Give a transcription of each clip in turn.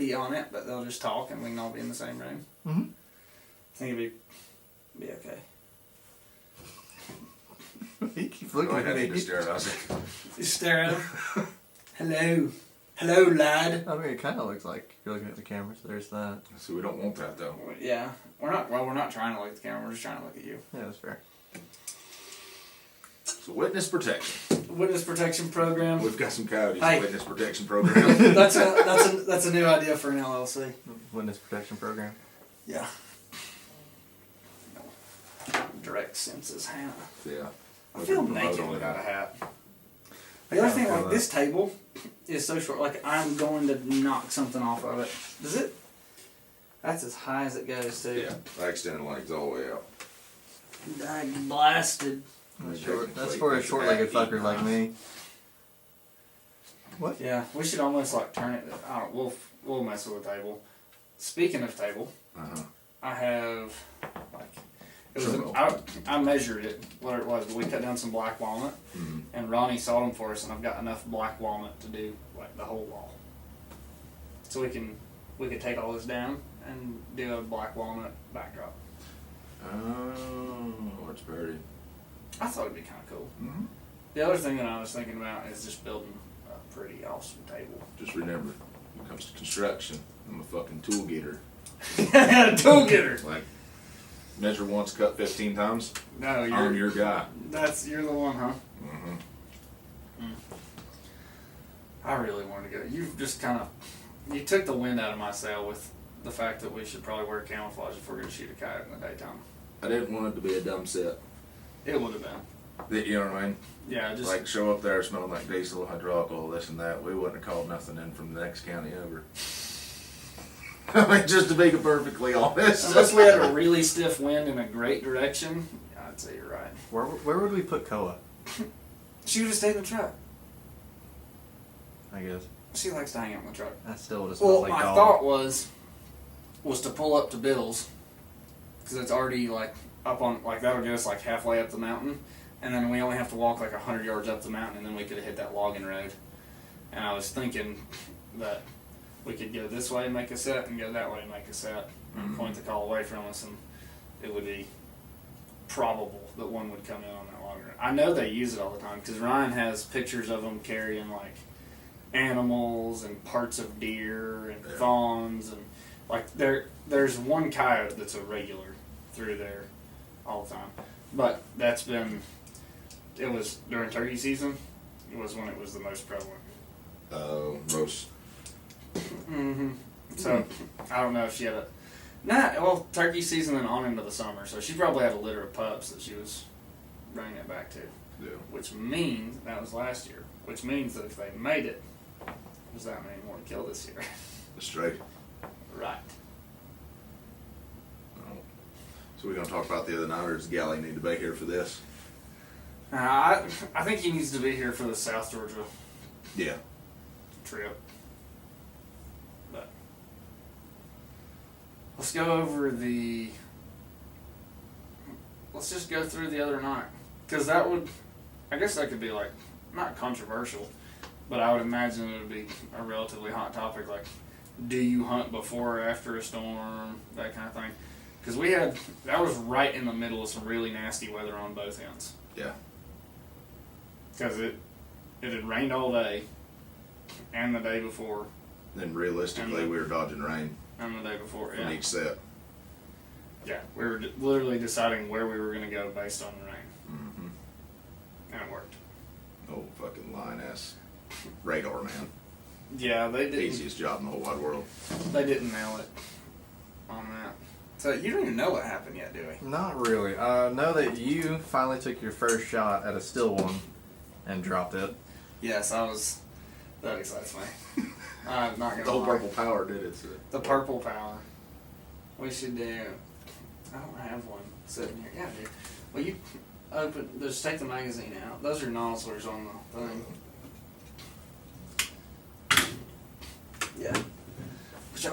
be on it, but they'll just talk and we can all be in the same room. Mm-hmm. I think it'd be okay. He keeps looking at me. You stare at him. Hello. Hello, lad. I mean, it kind of looks like you're looking at the camera, so there's that. So we don't want that, though. Yeah. We're not trying to look at the camera. We're just trying to look at you. Yeah, that's fair. So witness protection. Witness protection program. We've got some coyotes. Hey. Witness protection program. that's a new idea for an LLC. Witness protection program. Yeah. Direct senses hat. Yeah. I feel naked without a hat. The other thing, like, this table is so short. Like, I'm going to knock something off of it. Does it? That's as high as it goes, too. Yeah. I extend the legs all the way out. I'm blasted. That's for a short-legged fucker like me. What? Yeah, we should almost, like, turn it. I don't. We'll mess with the table. Speaking of table, I have, like, it was. I measured it, what it was. But we cut down some black walnut, and Ronnie sawed them for us, and I've got enough black walnut to do, like, the whole wall. So we could take all this down and do a black walnut backdrop. Oh, it's pretty. I thought it'd be kind of cool. Mm-hmm. The other thing that I was thinking about is just building a pretty awesome table. Just remember, when it comes to construction, I'm a fucking tool getter. Tool getter. Like, measure once, cut 15 times. No, I'm your guy. You're the one, huh? Mm-hmm. I really wanted to go. You took the wind out of my sail with the fact that we should probably wear camouflage if we're going to shoot a coyote in the daytime. I didn't want it to be a dumb set. It would have been. You know what I mean? Yeah, just like show up there smelling like diesel, hydraulic oil, this and that. We wouldn't have called nothing in from the next county over. I mean, just to be perfectly honest. Unless we had a really stiff wind in a great direction, I'd say you're right. Where would we put Koa? She would have stayed in the truck. I guess. She likes to hang out in the truck. That still would have smelled like my dog. thought was to pull up to Bill's, because it's already like up on, like that'll get us like halfway up the mountain, and then we only have to walk like 100 yards up the mountain, and then we could have hit that logging road. And I was thinking that we could go this way and make a set, and go that way and make a set, and point the call away from us, and it would be probable that one would come in on that logging road. I know they use it all the time, because Ryan has pictures of them carrying like animals and parts of deer and fawns, and like there's one coyote that's a regular through there all the time, but it was during turkey season. It was when it was the most prevalent. Roast. Mm-hmm. So I don't know if she had turkey season and on into the summer, so she probably had a litter of pups that she was bringing it back to. Yeah. Which means that was last year. Which means that if they made it, there's that many more to kill this year. Straight. Right. Oh. So we're going to talk about the other night, or does Gally need to be here for this? I think he needs to be here for the South Georgia trip. But let's just go through the other night. Because I guess that could be like, not controversial, but I would imagine it would be a relatively hot topic, like, do you hunt before or after a storm, that kind of thing. Because that was right in the middle of some really nasty weather on both ends. Yeah. Because it had rained all day, and the day before. Then realistically, we were dodging rain. And the day before, from each set. Yeah, we were literally deciding where we were going to go based on the rain. Mm-hmm. And it worked. Oh, fucking lion-ass radar, man. Yeah, they didn't. Easiest job in the whole wide world. They didn't nail it on that. So you don't even know what happened yet, do we? Not really. I know that you finally took your first shot at a still one and dropped it. Yes, that excites me. I'm not going to The whole purple power did it. So. The purple power. We should do... I don't have one sitting here. Yeah, dude. Well, you just take the magazine out. Those are nozzlers on the thing. Yeah. Let's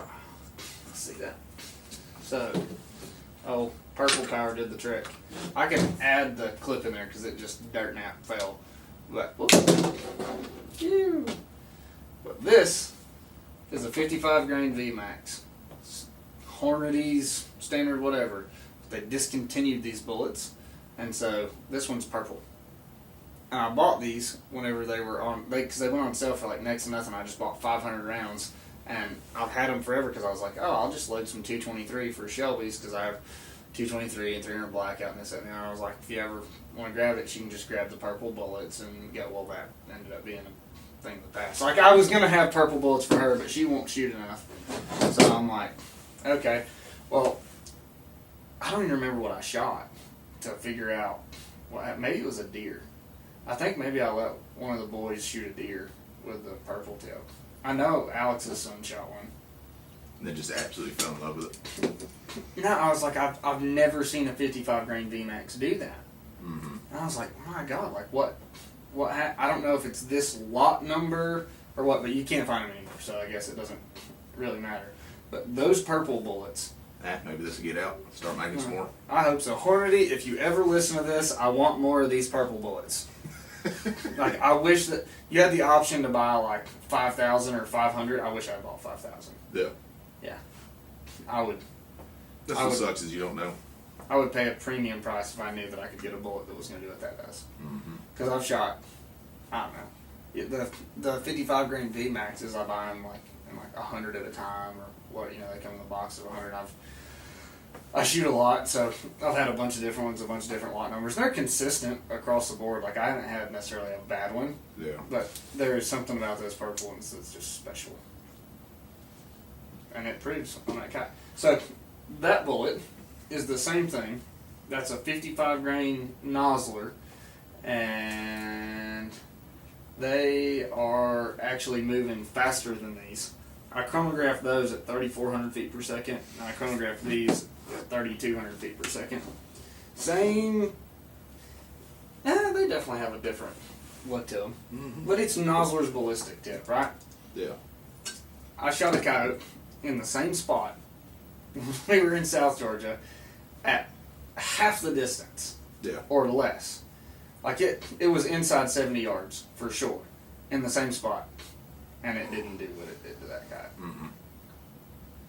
see that. So, purple power did the trick. I can add the clip in there because it just dirt nap fell. But this is a 55 grain VMAX. Hornady's, standard, whatever. They discontinued these bullets, and so this one's purple. And I bought these whenever they were on, because they went on sale for like next to nothing. I just bought 500 rounds, and I've had them forever because I was like, oh, I'll just load some 223 for Shelby's because I have 223 and 300 blackout and this and that. And I was like, if you ever want to grab it, you can just grab the purple bullets and go. Well, that ended up being a thing of the past. Like, I was gonna have purple bullets for her, but she won't shoot enough. So I'm like, okay, well, I don't even remember what I shot to figure out. Well, maybe it was a deer. I think maybe I let one of the boys shoot a deer with the purple tip. I know Alex's son shot one. And then just absolutely fell in love with it. No, I was like, I've never seen a 55 grain VMAX do that. Mm-hmm. And I was like, my God, like what? I don't know if it's this lot number or what, but you can't find them anymore, so I guess it doesn't really matter. But those purple bullets. Maybe this will get out. Start making some more. I hope so. Hornady, if you ever listen to this, I want more of these purple bullets. Like, I wish that you had the option to buy like 5,000 or 500. I wish I bought 5,000. Yeah. Yeah. I would. That's what sucks is you don't know. I would pay a premium price if I knew that I could get a bullet that was going to do what that does. Because I've shot, I don't know, the 55 grain VMAXs, I buy them like in like 100 at a time, or what, you know, they come in a box of 100. I shoot a lot, so I've had a bunch of different ones, a bunch of different lot numbers. They're consistent across the board. Like, I haven't had necessarily a bad one. Yeah. But there is something about those purple ones that's just special. And it proves on that cat. So that bullet is the same thing. That's a 55 grain Nosler, and they are actually moving faster than these. I chronographed those at 3,400 feet per second, and I chronographed these at 3,200 feet per second. Same. They definitely have a different look to them. Mm-hmm. But it's Nosler's ballistic tip, right? Yeah. I shot a coyote in the same spot. We were in South Georgia at half the distance. Yeah. Or less. Like, it was inside 70 yards, for sure, in the same spot. And it didn't do what it did to that guy. Mm-hmm.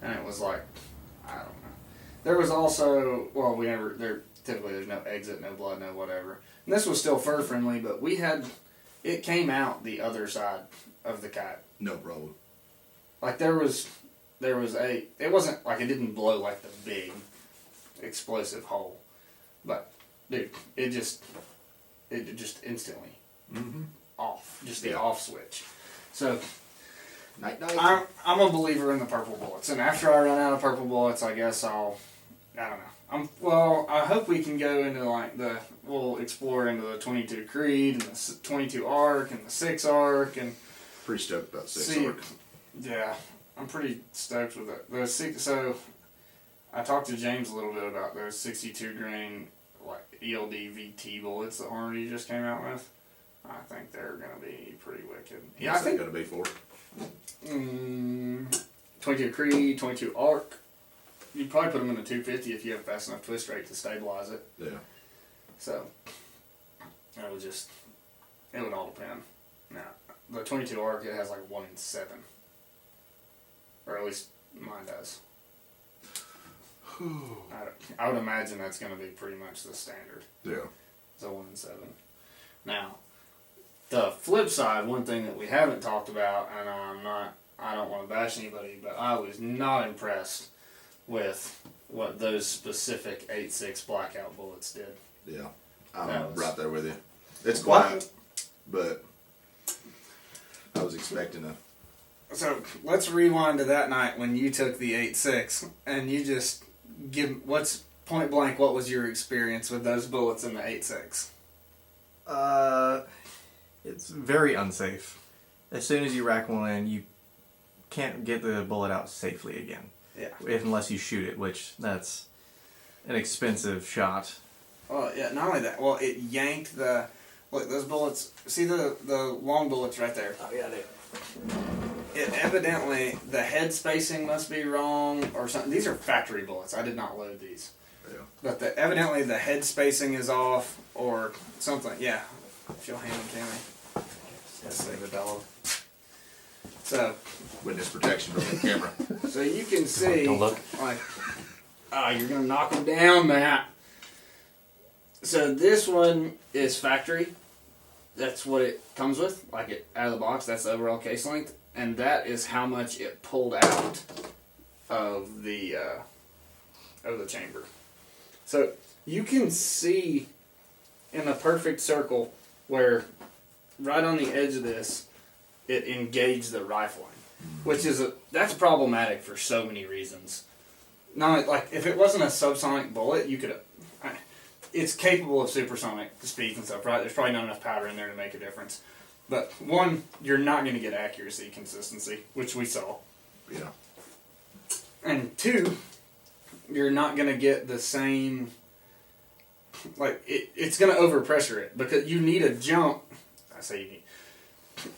And it was like, I don't know. There was also, well, typically there's no exit, no blood, no whatever. And this was still fur friendly, but it came out the other side of the kite. No problem. Like, it wasn't like it didn't blow like the big explosive hole. But, dude, it just instantly off. Just the off switch. So, Night. I'm a believer in the purple bullets, and after I run out of purple bullets, I guess I don't know. I hope we can go into we'll explore into the 22 Creed and the 22 Arc and the 6 Arc and. Pretty stoked about 6 Arc. Yeah, I'm pretty stoked with it. Those 6. So, I talked to James a little bit about those 62 grain ELD VT bullets that Armory just came out with. I think they're going to be pretty wicked. Yeah, What's that going to be for? 22 Creed, 22 Arc. You'd probably put them in a 250 if you have fast enough twist rate to stabilize it. Yeah. So, it would all depend. Now, the 22 Arc, it has like 1 in 7. Or at least mine does. I would imagine that's going to be pretty much the standard. Yeah. It's a 1 in 7. Now, the flip side, one thing that we haven't talked about, and I don't want to bash anybody, but I was not impressed with what those specific 8.6 blackout bullets did. Yeah. I'm right there with you. It's quiet, but I was expecting a... So, let's rewind to that night when you took the 8.6, and you just what's point blank, what was your experience with those bullets in the 8.6? It's very unsafe. As soon as you rack one in, you can't get the bullet out safely again. Yeah. Unless you shoot it, which that's an expensive shot. Oh, yeah, not only that. Well, it yanked look, those bullets, see the long bullets right there? Oh, yeah, I do. It evidently, the head spacing must be wrong or something. These are factory bullets. I did not load these. Yeah. But evidently the head spacing is off or something. Yeah. If you'll hand them to me. Let's save the dog. So, Witness protection from the camera. so you can see, Don't look. like, you're gonna knock them down, Matt. So this one is factory. That's what it comes with, like it out of the box. That's the overall case length, and that is how much it pulled out of the chamber. So you can see in a perfect circle where right on the edge of this, it engaged the rifling, which is that's problematic for so many reasons. Not like if it wasn't a subsonic bullet, you could. It's capable of supersonic speeds and stuff, right? There's probably not enough powder in there to make a difference. But one, you're not going to get accuracy consistency, which we saw. Yeah. And two, you're not going to get the same, like, it's going to overpressure it because you need a jump. I say you need,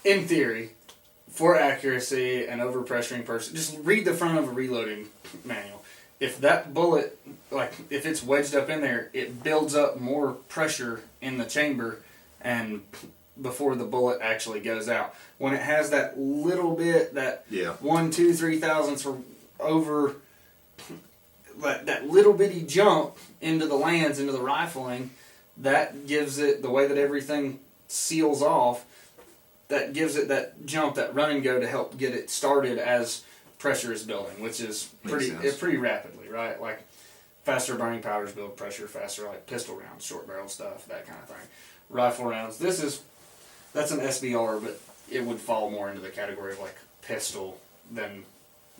in theory, for accuracy and overpressuring person. Just read the front of a reloading manual. If that bullet, like, if it's wedged up in there, it builds up more pressure in the chamber and before the bullet actually goes out. When it has that little bit, that 1, 2, 3 thousandths or over, that little bitty jump into the lands, into the rifling, that gives it, the way that everything seals off, that gives it that jump, that run and go to help get it started as pressure is building, which is pretty rapidly, right? Like faster burning powders build pressure faster, like pistol rounds, short barrel stuff, that kind of thing. Rifle rounds, that's an SBR, but it would fall more into the category of like pistol than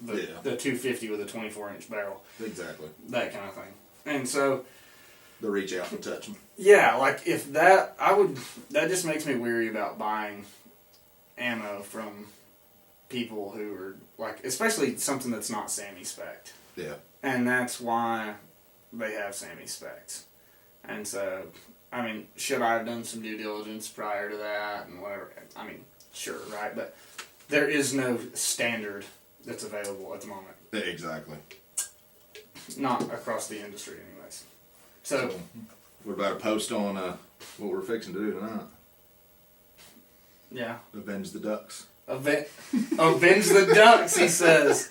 the 250 with a 24-inch barrel. Exactly. That kind of thing. And so the reach out and touch them. Yeah, like if that just makes me weary about buying ammo from people who are like, especially something that's not SAMI spec'd. Yeah. And that's why they have SAMI specs. And so, I mean, should I have done some due diligence prior to that and whatever? I mean, sure, right? But there is no standard that's available at the moment. Exactly. Not across the industry, anyways. So what about a post on what we're fixing to do tonight? Yeah. Avenge the ducks. Avenge the ducks, he says.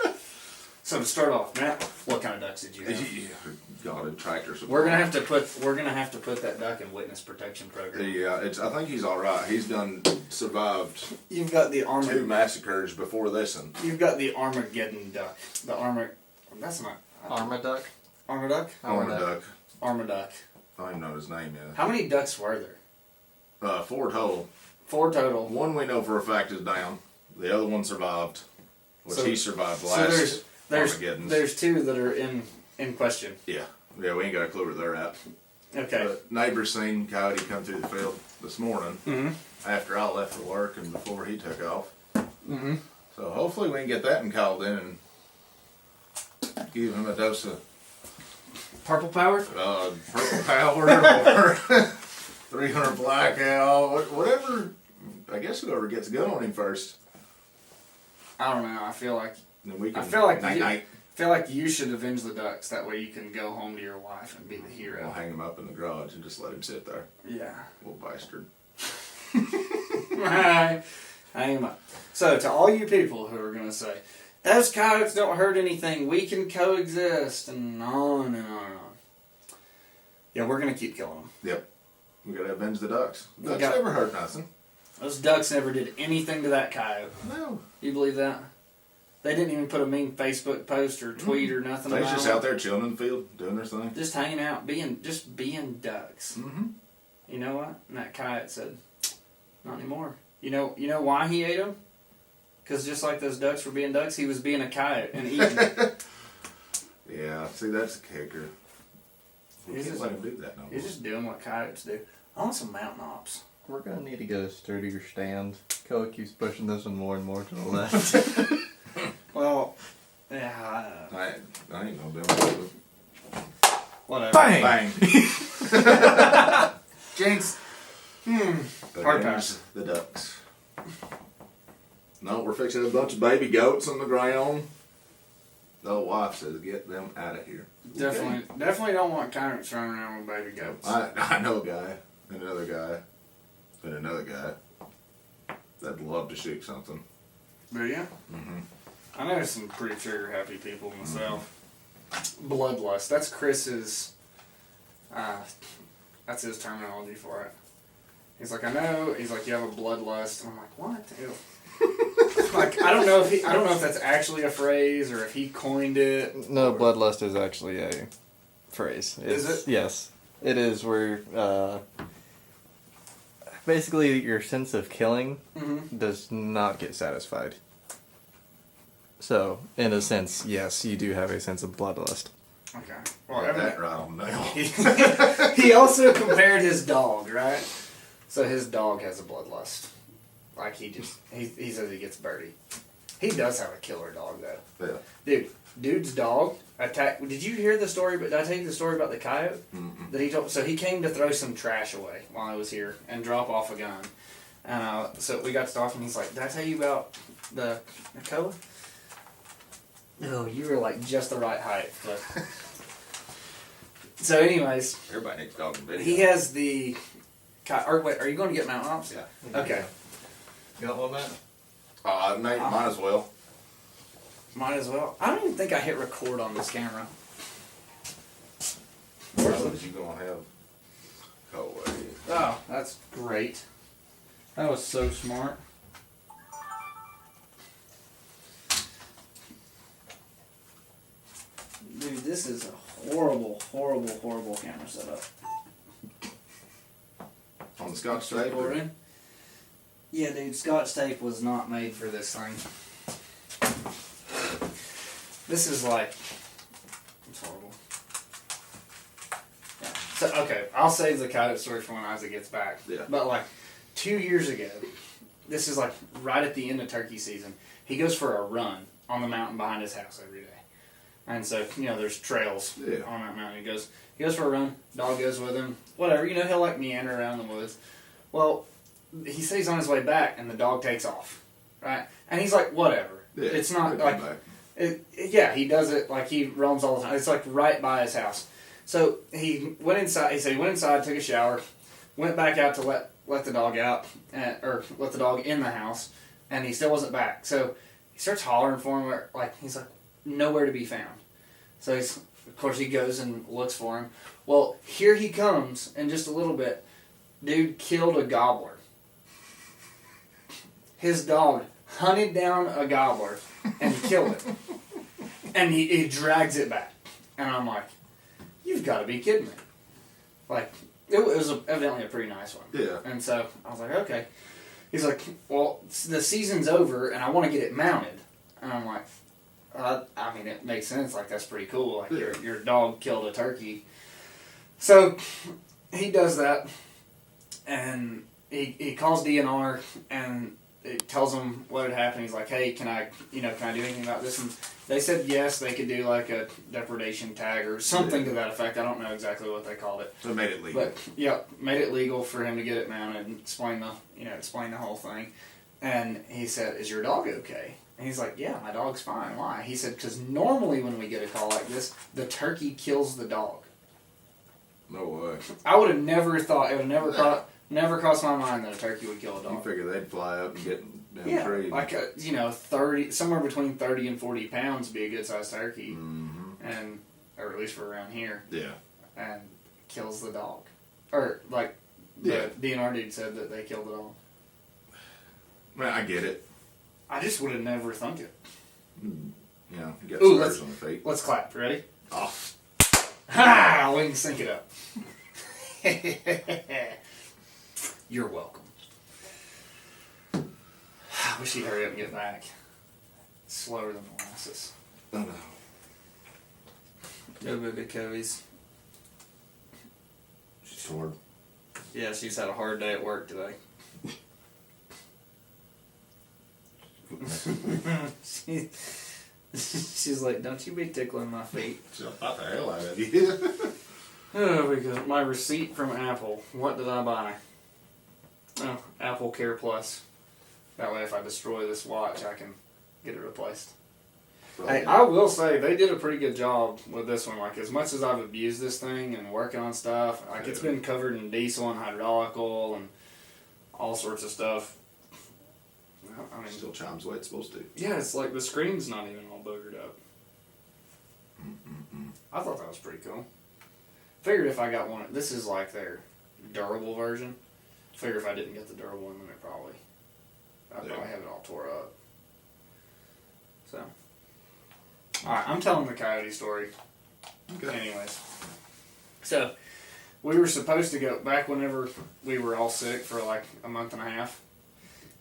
So to start off, Matt, what kind of ducks did you have? Got a tractor supply. We're gonna have to put that duck in witness protection program. Yeah, I think he's all right. He's survived. You've got the 2 massacres before this one. You've got the Armageddon duck. That's not Armaduck. Armaduck. Armaduck. Armaduck. I don't even know his name yet. How many ducks were there? 4 total. 4 total. One we know for a fact is down. The other one survived, which he survived So last. there's 2 that are in question. Yeah, we ain't got a clue where they're at. Okay. But neighbors seen Coyote come through the field this morning after I left for work and before he took off. Mm-hmm. So hopefully we can get that one called in and give him a dose of Purple power? purple power or 300 blackout, whatever. I guess whoever gets a gun on him first. I don't know. I feel like night. you should avenge the ducks. That way you can go home to your wife and be the hero. We'll hang him up in the garage and just let him sit there. Yeah. Little bastard. Hang him up. So to all you people who are gonna say, those coyotes don't hurt anything, we can coexist, and on and on and on. Yeah, we're gonna keep killing them. Yep. We gotta avenge the ducks. Ducks never hurt nothing. Those ducks never did anything to that coyote. No. You believe that? They didn't even put a mean Facebook post or tweet or nothing They about was just it. out there chilling in the field, doing their thing. Just hanging out, being ducks. Mm-hmm. You know what? And that coyote said, not anymore. You know why he ate them? Because just like those ducks were being ducks, he was being a coyote and eating them. Yeah, see, that's the kicker. We can't let him do that no more. He's just doing what coyotes do. I want some mountain ops. We're gonna need to get a sturdier stand. Koa keeps pushing this one more and more to the left. Well, yeah, I ain't gonna do it. whatever. Bang! Bang! Jinx. Hard pass. The ducks. No, we're fixing a bunch of baby goats on the ground. The old wife says, get them out of here. Definitely don't want coyotes running around with baby goats. I know a guy, and another guy, and another guy that'd love to shoot something. Do you? Mm-hmm. I know some pretty trigger happy people myself. Bloodlust. That's Chris's. That's his terminology for it. He's like, I know. He's like, you have a bloodlust. And I'm like, what? Ew. Like, I don't know if that's actually a phrase or if he coined it. No, bloodlust is actually a phrase. Is it? Yes. It is where basically your sense of killing does not get satisfied. So, in a sense, yes, you do have a sense of bloodlust. Okay. Well, Got that right on now. he also compared his dog, right? So his dog has a bloodlust. Like he says he gets birdie. He does have a killer dog though. Yeah. Dude's dog attacked. Did you hear the story? But did I tell you the story about the coyote that he told? So he came to throw some trash away while I was here and drop off a gun. And so we got to talking. He's like, "Did I tell you about the coyote?" No, you were like just the right height. But so, anyways, Everybody needs dog and video. he has the. Or wait, are you going to get mountain ops? Yeah. Okay. You got one, Matt? Might as well. Might as well. I don't even think I hit record on this camera. What else you gonna have? Oh wait. Oh, that's great. That was so smart. Dude, this is a horrible, horrible, horrible camera setup. On the Scotch tape. Or? Yeah, dude, Scotch tape was not made for this thing. This is like, it's horrible. Yeah. So, okay, I'll save the coyote story for when Isaac gets back. Yeah. But like 2 years ago, this is like right at the end of turkey season, he goes for a run on the mountain behind his house every day. And so, there's trails on that mountain. He goes for a run, dog goes with him, whatever, he'll like meander around the woods. Well, he says he's on his way back and the dog takes off, right? And he's like, whatever. Yeah, it's not like, he does it like he roams all the time. It's like right by his house. So he went inside, he said he went inside, took a shower, went back out to let the dog out, or let the dog in the house, and he still wasn't back. So he starts hollering for him, he's like, nowhere to be found. So of course he goes and looks for him. Well, here he comes in just a little bit. Dude killed a gobbler. His dog hunted down a gobbler and killed it. And he drags it back. And I'm like, you've got to be kidding me. Like, it was evidently a pretty nice one. Yeah. And so I was like, okay. He's like, well, the season's over and I want to get it mounted. And I'm like, I mean, it makes sense. Like, that's pretty cool. Like, your dog killed a turkey. So he does that. And he calls DNR and it tells him what had happened. He's like, hey, can I do anything about this? And they said yes, they could do like a depredation tag or something to that effect. I don't know exactly what they called it. So it made it legal. But yeah, made it legal for him to get it mounted and explain the whole thing. And he said, is your dog okay? And he's like, yeah, my dog's fine. Why? He said, because normally when we get a call like this, the turkey kills the dog. No way. I would have never thought, it would have never crossed my mind that a turkey would kill a dog. You figure they'd fly up and get down the tree. Like 30, somewhere between 30 and 40 pounds would be a good sized turkey, and or at least for around here. Yeah. And kills the dog, or like the DNR dude said that they killed the dog. Man, I get it. I just would have never thunk it. You got scars on the feet. Let's clap. Ready? Oh. Ha! We can sync it up. You're welcome. I wish he'd hurry up and get back. Slower than molasses. Oh, no. Go baby coyotes. She's sore. Yeah, she's had a hard day at work today. She's like, don't you be tickling my feet. She'll bite the hell out of you. Oh, because my receipt from Apple. What did I buy? Oh, Apple Care Plus. That way if I destroy this watch, I can get it replaced. Hey, I will say, they did a pretty good job with this one. Like, as much as I've abused this thing and working on stuff, like, it's been covered in diesel and hydraulic oil and all sorts of stuff. I mean, Still chimes the way it's supposed to. yeah, it's like the screen's not even all boogered up. Mm-mm-mm. I thought that was pretty cool. Figured if I got one, this is like their durable version. Figure if I didn't get the durable one, then I'd Yeah. probably have it all tore up. So, alright, I'm telling the coyote story. Okay. Anyways, so we were supposed to go back whenever we were all sick for like a month and a half.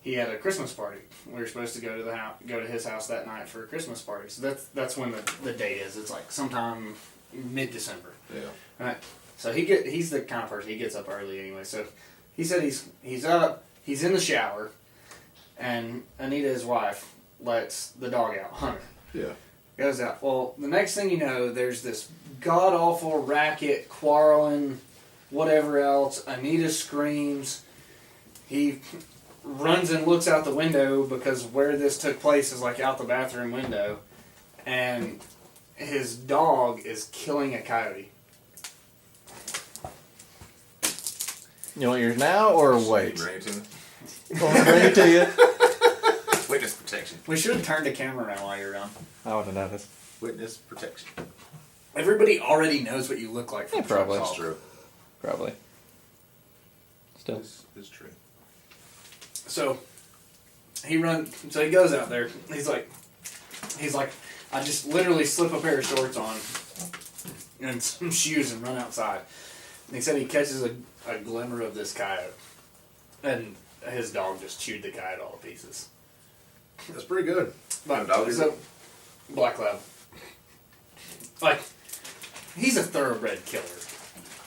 He had a Christmas party. We were supposed to go to go to his house that night for a Christmas party. So that's when the date is. It's like sometime mid-December. Yeah. Right. So he's the kind of person, he gets up early anyway. So he said he's up, he's in the shower, and Anita, his wife, lets the dog out, Hunter. Yeah. Goes out. Well, the next thing you know, there's this god awful racket, quarreling, whatever else. Anita screams. He runs and looks out the window because where this took place is like out the bathroom window, and his dog is killing a coyote. You want yours now or wait? Bring it to me. I'll bring it to you. Witness protection. We should have turned the camera around while you're gone. I wouldn't have noticed. Witness protection. Everybody already knows what you look like from Yeah, probably. That's true. Probably. Still. This is true. So he goes out there. He's like, I just literally slip a pair of shorts on and some shoes and run outside. And he said he catches a glimmer of this coyote, and his dog just chewed the coyote all to pieces. That's pretty good. But dog is so, it? Black Lab. Like, he's a thoroughbred killer.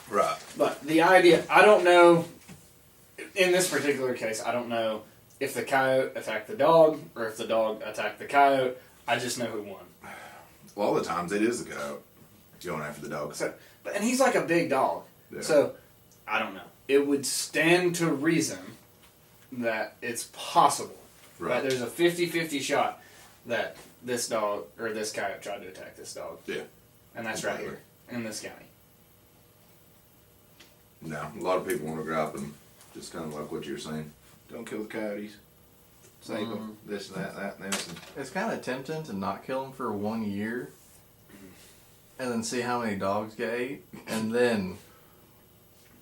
Right. But the idea, I don't know, in this particular case, I don't know if the coyote attacked the dog or if the dog attacked the coyote. I just know who won. Well, all the times it is the coyote going after the dog. So, and he's like a big dog. Yeah. So, I don't know. It would stand to reason that it's possible. Right. There's a 50-50 shot that this dog or this coyote tried to attack this dog. Yeah. And that's right here in this county. No, a lot of people want to go out and just kind of like what you're saying. Don't kill the coyotes. Save them. This and that and this. And It's kind of tempting to not kill them for 1 year, and then see how many dogs get ate, and then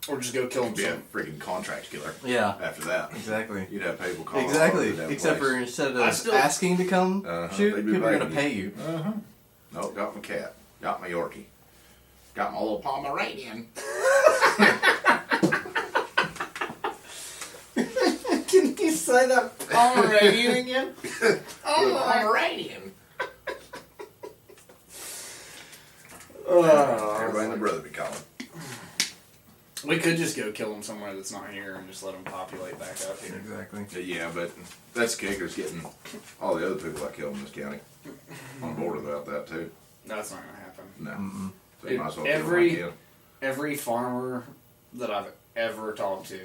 Or just go kill him. be a freaking contract killer. yeah, After that, exactly, you'd have people calling. exactly. all over the Except place. for instead I of still- asking to come shoot, they'd be people are gonna begging pay you. Nope, got my cat. Got my Yorkie. Got my little Pomeranian. Can you say that Pomeranian again? Pomeranian. Everybody and their brother be calling. We could just go kill them somewhere that's not here and just let them populate back up here. Exactly. Yeah, but that's the kicker, is getting all the other people that kill in this county on board about that too. That's not going to happen. No. So Dude, you might as well kill them like you. Every farmer that I've ever talked to,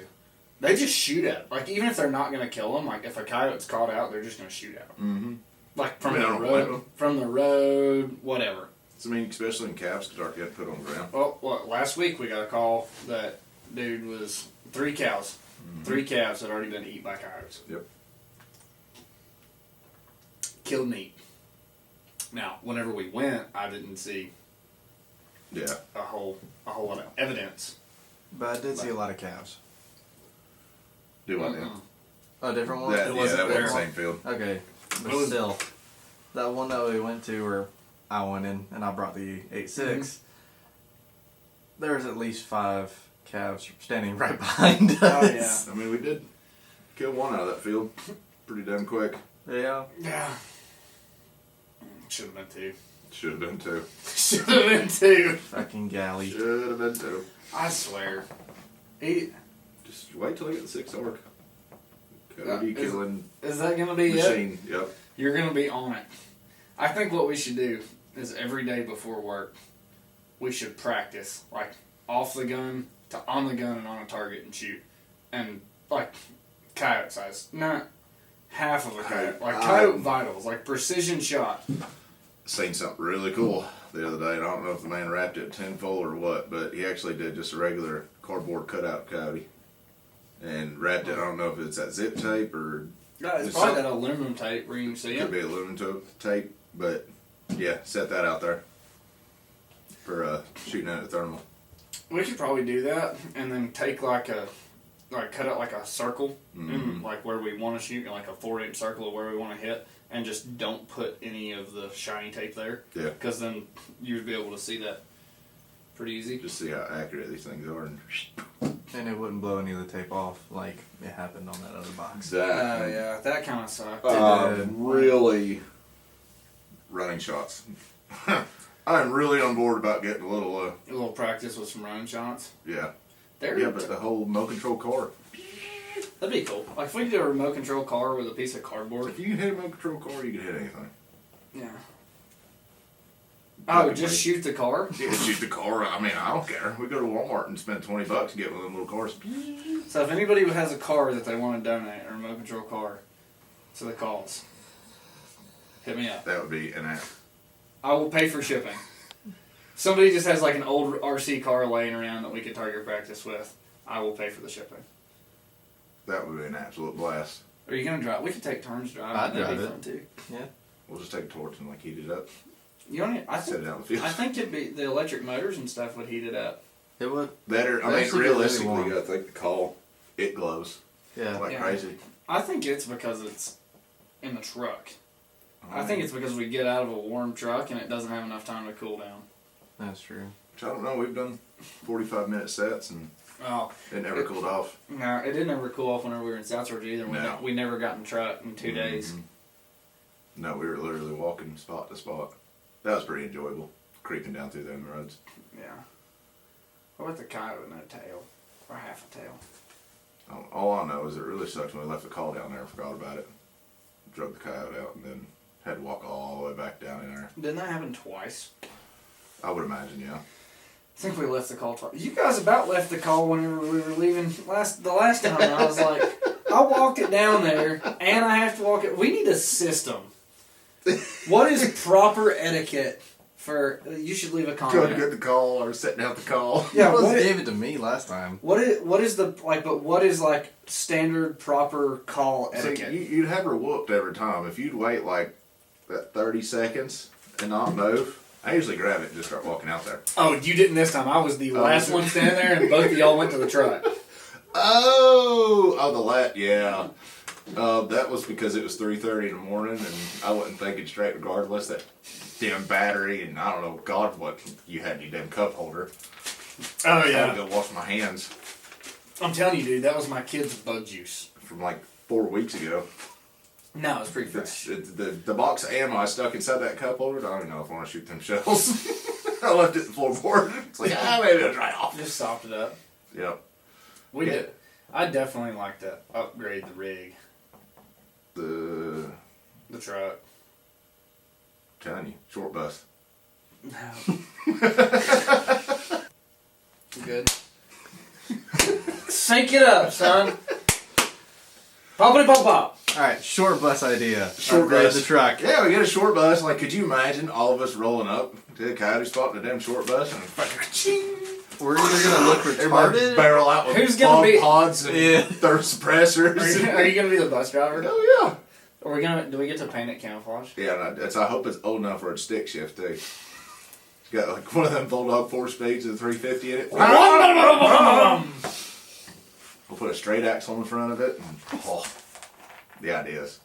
they just shoot at 'em. Like, even if they're not going to kill them, like, if a coyote's caught out, they're just going to shoot at them. Mm-hmm. Like, from I mean, I the don't blame road, 'em. from the road, whatever. So, I mean, especially in calves, because aren't yet put on the ground. Well, last week we got a call that dude was 3 cows. 3 calves had already been eaten by coyotes. Yep. Killed meat. Now, whenever we went, I didn't see Yeah. a whole lot of evidence. But I did see a lot of calves. Do I now? A different one. That wasn't wasn't there. the same field. Okay, but It was- still, that one that we went to where I went in and I brought the 8.6, there was at least 5 calves standing right behind us. Oh, yeah. I mean, we did kill one out of that field pretty damn quick. Yeah. Yeah. Should have been 2. Should have been 2. Should have been 2. Fucking galley. Should have been 2. I swear. He, Just wait till I get the 6 orc. Cody killing is that going to be it? machine. Yep. You're going to be on it. I think what we should do is every day before work, we should practice, like, off the gun to on the gun and on a target and shoot. And, like, coyote size. Not half of a coyote. Like, coyote vitals. Like, precision shot. Seen something really cool the other day, and I don't know if the man wrapped it tinfoil or what, but he actually did just a regular cardboard cutout coyote and wrapped it. I don't know if it's that zip tape or Yeah, it's probably that aluminum tape where you can see it. Could be aluminum tape, but yeah, set that out there for shooting at a thermal. We could probably do that, and then take cut it like a circle, like where we want to shoot, like a 4-inch circle of where we want to hit, and just don't put any of the shiny tape there. Yeah. Because then you'd be able to see that pretty easy. Just see how accurate these things are. And it wouldn't blow any of the tape off like it happened on that other box. Exactly. Yeah, that kind of sucked. Really running shots. I'm really on board about getting a little practice with some running shots. Yeah. Yeah, but the whole remote control car. That'd be cool. Like if we could do a remote control car with a piece of cardboard. If you can hit a remote control car, you can hit anything. Yeah. Oh, just shoot the car? Yeah, shoot the car. I mean, I don't care. We go to Walmart and spend $20 and get one of them little cars. So if anybody has a car that they want to donate, a remote control car, to the cause, hit me up. That would be an app. I will pay for shipping. Somebody just has like an old RC car laying around that we could target practice with. I will pay for the shipping. That would be an absolute blast. Are you gonna drive? We could take turns driving. I'd That'd drive be it. fun too. Yeah. We'll just take a torch and heat it up. You don't. Set it out in the field. I think it'd be the electric motors and stuff would heat it up. It would. Better. I mean, realistically, you gotta think the call. It glows. Yeah. Like crazy. I think it's because it's in the truck. I think it's because we get out of a warm truck and it doesn't have enough time to cool down. That's true. Which I don't know. We've done 45-minute sets and it never cooled off. No, it didn't ever cool off whenever we were in South Georgia either. No. We never got in the truck in 2 days. No, we were literally walking spot to spot. That was pretty enjoyable, creeping down through them roads. Yeah. What about the coyote with no tail? Or half a tail? All I know is it really sucked when we left the call down there and forgot about it. Drug the coyote out and then had to walk all the way back down in there. Didn't that happen twice? I would imagine, yeah. I think we left the call twice. You guys about left the call whenever we were leaving the last time. And I was like, I walked it down there and I have to walk it. We need a system. What is proper etiquette for? You should leave a comment. Going to get the call or setting out the call. Yeah, you gave it to me last time. What is the like? But what is like standard proper call etiquette? So you'd have her whooped every time. If you'd wait like that 30 seconds and not move, I usually grab it and just start walking out there. Oh, you didn't this time. I was the last one standing there, and both of y'all went to the truck. Yeah. That was because it was 3:30 in the morning, and I wasn't thinking straight regardless. That damn battery, and I don't know, God, what you had in your damn cup holder. Oh, I yeah. had to go wash my hands I'm telling you, dude, that was my kid's bug juice. from like 4 weeks ago. No, it's pretty fresh. The box of ammo I stuck inside that cup holder, I don't even know if I want to shoot them shells. I left it in the floorboard. It's like, maybe I'll dry it off. Just sopped it up. Yep. We did. I definitely like to upgrade the rig. The truck. Telling you, short bus. No. Good. Sync it up, son. Poppity pop pop. Alright, short bus idea. Short Upgrade bus. the truck. Yeah, we get a short bus. Like, could you imagine all of us rolling up to the coyote spot in a damn short bus and We're either gonna look everybody retarded. barrel out with Who's gonna be- pods and thirst suppressors. Are you gonna be the bus driver? Oh yeah. Are we gonna? Do we get to paint it camouflage? Yeah, and I hope it's old enough for a stick shift too. It's got like one of them Bulldog 4-speeds with a 350 in it. We'll put a straight axle on the front of it. And, the ideas.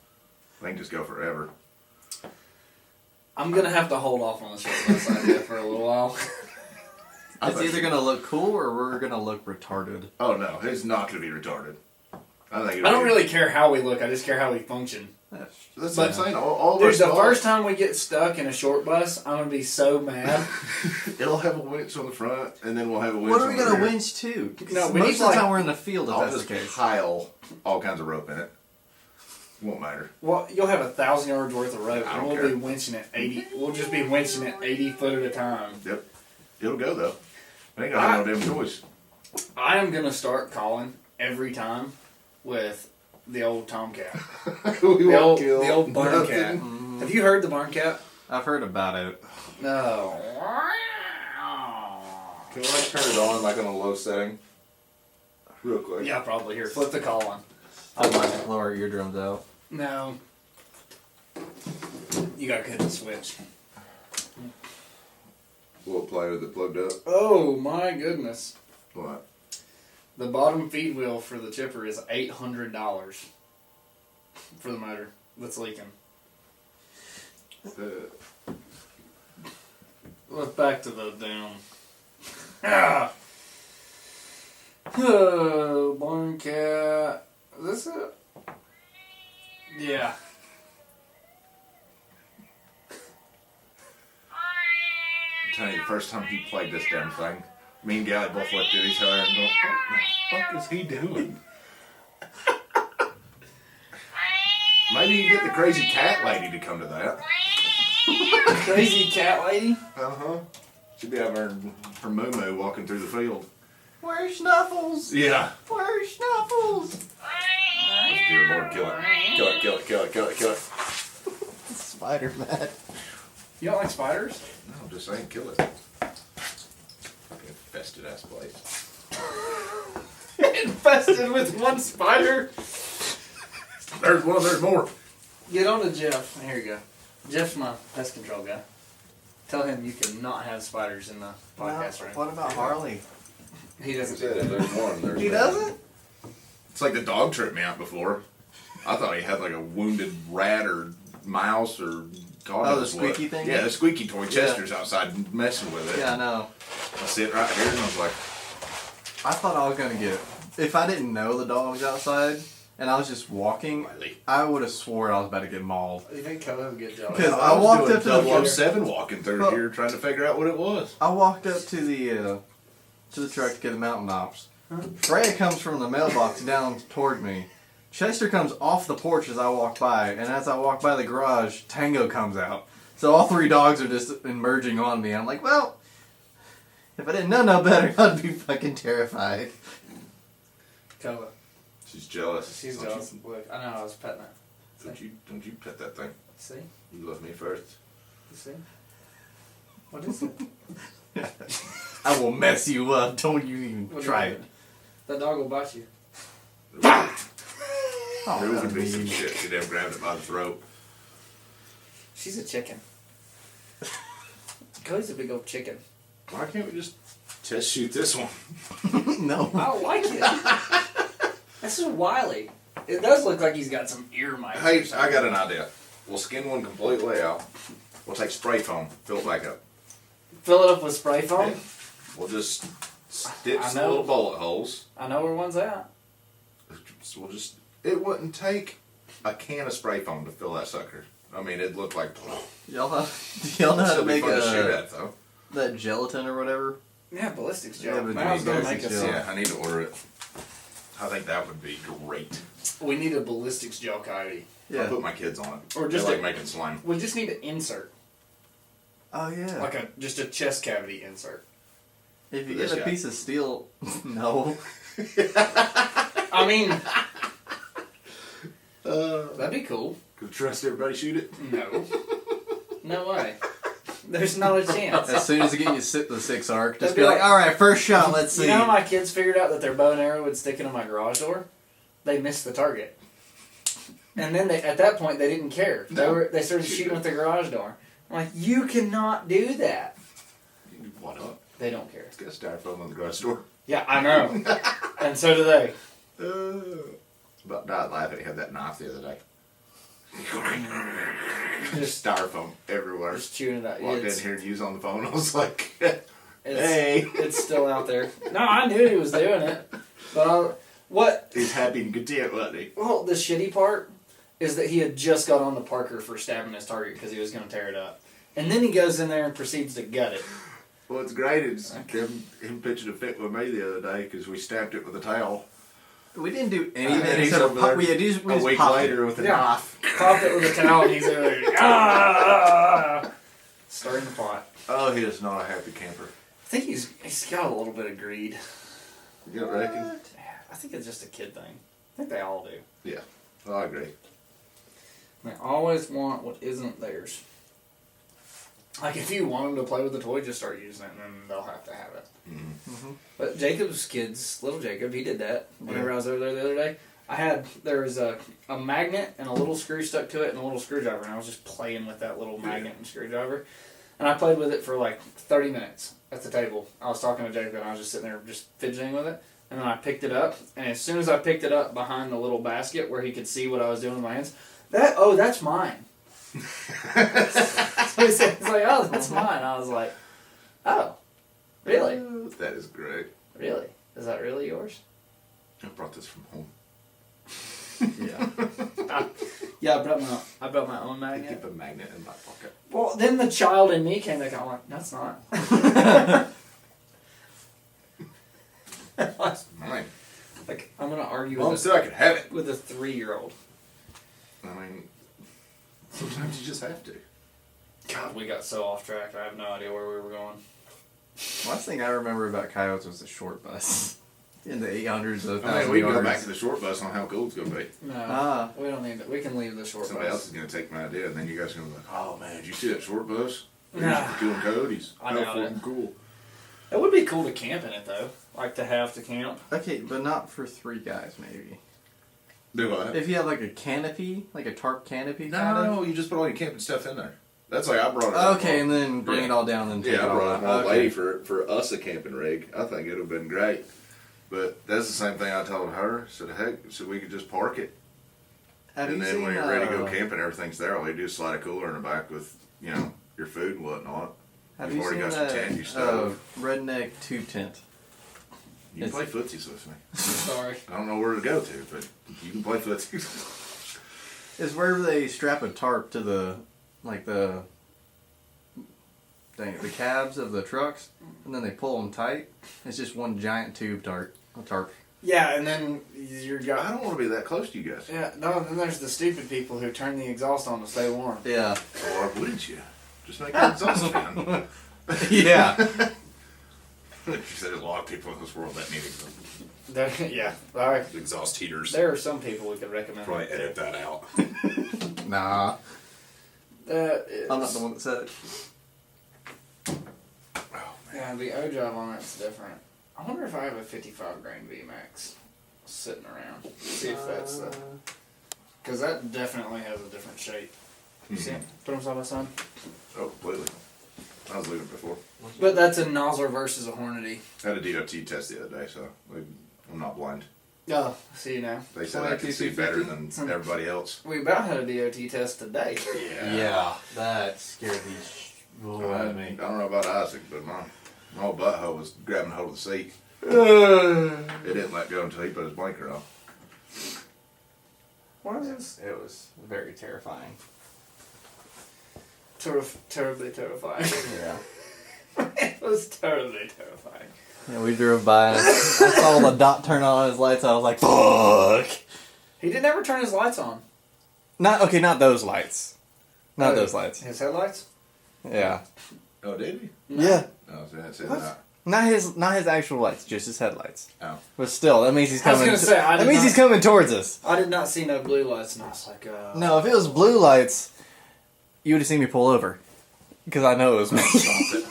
They can just go forever. I'm gonna have to hold off on the short bus idea for a little while. It's either gonna look cool or we're gonna look retarded. Oh no, it's not gonna be retarded. I don't really care how we look. I just care how we function. That's what I'm saying. All Dude, the first time we get stuck in a short bus, I'm gonna be so mad. It'll have a winch on the front, and then we'll have a winch. What are on we the gonna rear. winch to? No, we most need, of the time we're in the field if I'll that's just the case. pile all kinds of rope in it. Won't matter. Well, you'll have 1,000 yards worth of rope, I and don't we'll care. be winching it 80. We'll just be winching it 80 foot at a time. Yep. It'll go though. I ain't gonna have no damn choice. I am gonna start calling every time with the old tomcat, the old barn cat. Have you heard the barn cat? I've heard about it. No. Can we like turn it on like on a low setting? Real quick. Yeah, probably. Here, flip the call on. I might blow our eardrums out. No. You gotta cut the switch. We'll play with it plugged up. Oh my goodness. What? The bottom feed wheel for the chipper is $800 for the motor that's leaking. Let's back to the down. Ah! Oh, barn cat. Is this it? Yeah. I'm telling you, the first time he played this damn thing, me and Gally both looked at each other and go, what the fuck is he doing? Maybe you can get the crazy cat lady to come to that. Crazy cat lady? Uh-huh. She'd be out there her moo-moo walking through the field. Where's Snuffles? Yeah. Where's Snuffles? Dear Lord, kill it. Kill it, kill it, kill it, kill it, kill it. Spider-Man. You don't like spiders? No, I'm just saying, kill it. Fucking infested ass place. Infested with one spider? There's one, there's more. Get on to Jeff. Here you go. Jeff's my pest control guy. Tell him you cannot have spiders in the podcast room. What about Harley? He doesn't do There's that. one. There's He doesn't? It's like the dog tripped me out before. I thought he had like a wounded rat or mouse or God Oh, the knows what. squeaky thing? Yeah, the squeaky toy. Chester's outside messing with it. Yeah, I know. I sit right here and I was like, I thought I was going to get... If I didn't know the dog was outside and I was just walking, Riley. I would have swore I was about to get mauled. You think Cohen would get jealous? Because I walked doing up to the... 007 walking through here trying to figure out what it was. I walked up to the truck to get the mountain tops. Freya comes from the mailbox down toward me. Chester comes off the porch as I walk by, and as I walk by the garage, Tango comes out. So all three dogs are just emerging on me. I'm like, well, if I didn't know no better, I'd be fucking terrified. Cohen. She's jealous. She's Don't jealous. Look, I know I was petting it. Don't you pet that thing. See? You love me first. You see? What is it? I will mess you up. Don't you even What try is it. That dog will bite you. Oh, There would that's be some mean. shit. She'd have grabbed it by the throat. She's a chicken. Cody's a big old chicken. Why can't we just test shoot this one? No. I don't like it. This is wily. It does look like he's got some ear mites. Hey, I got an idea. We'll skin one completely out. We'll take spray foam, fill it back up. Fill it up with spray foam? We'll just stitch I the know. little bullet holes. I know where one's at. So we'll just. It wouldn't take a can of spray foam to fill that sucker. I mean, it'd look like. Y'all know how to Still be make fun to shoot at, though. that gelatin or whatever? Yeah, ballistics Yeah, gel. but Mal's gonna make ballistics us gel. Yeah, I need to order it. I think that would be great. We need a ballistics gel coyote. I'll put my kids on it. Or just they like a- making slime. We just need an insert. Oh, yeah. Like just a chest cavity insert. If you This get a guy. piece of steel... No. I mean, that'd be cool. Could trust everybody shoot it? No. No way. There's not a chance. As soon as you get the 6 arc, just That'd be be like, like- alright, first shot, let's see. You know how my kids figured out that their bow and arrow would stick into my garage door? They missed the target. And then at that point, they didn't care. They started shooting with the garage door. I'm like, you cannot do that. Why not? They don't care. It's got styrofoam on the garage door. Yeah, I know. And so do they. About died laughing. He had that knife the other day. Just, Styrofoam everywhere. just chewing it out. Walked in It's, here to use on the phone. I was like, it's, hey. it's still out there. No, I knew he was doing it. But what? He's happy and content, wasn't he? Well, the shitty part is that he had just got on the Parker for stabbing his target because he was going to tear it up. And then he goes in there and proceeds to gut it. Well, it's great. It's him pitching a fit with me the other day because we stabbed it with a towel. We didn't do And anything he's except over for there we just a week popped later it. with a Yeah. knife. Popped it with a towel and he's like, ah! Starting the pot. Oh, he is not a happy camper. I think he's got a little bit of greed. You reckon? I think it's just a kid thing. I think they all do. Yeah, I agree. They always want what isn't theirs. Like, if you want them to play with the toy, just start using it, and then they'll have to have it. Mm-hmm. But Jacob's kids, little Jacob, he did that whenever I was over there the other day. there was a magnet and a little screw stuck to it and a little screwdriver, and I was just playing with that little magnet and screwdriver. And I played with it for like 30 minutes at the table. I was talking to Jacob and I was just sitting there just fidgeting with it. And then I picked it up, and as soon as I picked it up behind the little basket where he could see what I was doing with my hands, that's mine. So he's like, oh, that's mine. I was like, oh, really? That is great. Really? Is that really yours? I brought this from home. Yeah. Yeah, I brought my own I magnet. keep a magnet in my pocket. Well, then the child in me came back. I'm like, that's not. It's mine. Like, I'm gonna argue Mom with said I could have it. a 3-year-old. I mean, sometimes you just have to. God, we got so off track. I have no idea where we were going. Last thing I remember about coyotes was the short bus. In the 800s of 1,000 I mean, we can go yards. back to the short bus on how cool it's going to be. No, we don't need that. We can leave the short Somebody bus. else is going to take my idea, and then you guys are going to be like, oh man, did you see that short bus? Nah. They're killing coyotes. I How doubt it. fucking cool. It would be cool to camp in it, though. Like, to have to camp. Okay, but not for 3 guys, maybe. Do what? If you have like a canopy, like a tarp canopy kind of. No, you just put all your camping stuff in there. That's like I brought it up. Okay, and then bring it all down and take Yeah, it I all brought out. an old Okay. lady for us a camping rig. I think it would have been great. But that's the same thing I told her. Said, heck, so we could just park it. Have And you then seen, when you're ready to go camping, everything's there. All you do is slide a cooler in the back with, your food and whatnot. Have You've you already seen got some tent, you stove. redneck tube tent? You can play footsies with me. Sorry. I don't know where to go to, but you can play footsies. It's where they strap a tarp to the cabs of the trucks, and then they pull them tight. It's just one giant tube tarp. Yeah, and then you're I got. don't want to be that close to you guys. Yeah, no, then there's the stupid people who turn the exhaust on to stay warm. Yeah. Or wouldn't you? Just make an exhaust fan. Yeah. She said there's a lot of people in this world that need Yeah, alright. exhaust heaters. There are some people we could recommend. Probably edit that out. Nah. It's, I'm not the one that said it. Oh, Yeah, the O job on that's different. I wonder if I have a 55 grain VMAX sitting around. See if that's the. Because that definitely has a different shape. You see it? Put them side by side. Oh, completely. I was looking before. But that's a Nosler versus a Hornady. I had a DOT test the other day, so I'm not blind. Oh, see you now. They said I could see better than everybody else. We about had a DOT test today. Yeah, that scared the out of me. I don't know about Isaac, but my old butthole was grabbing hold of the seat. It didn't let go until he put his blinker on. What is this? It was very terrifying. Terribly terrifying. Yeah. It was terribly terrifying. Yeah, we drove by and I saw the dot turn on his lights. I was like, fuck. He didn't ever turn his lights on. Not those lights. Not those lights. His headlights? Yeah. Oh, did he? No. Yeah. Oh, so that's it. What? Not his actual lights, just his headlights. Oh. But still, that means he's I was coming. gonna say, I that did means not- he's coming towards us. I did not see no blue lights, and I was like, No, if it was blue lights, you would have seen me pull over, because I know it was me. Stopped it.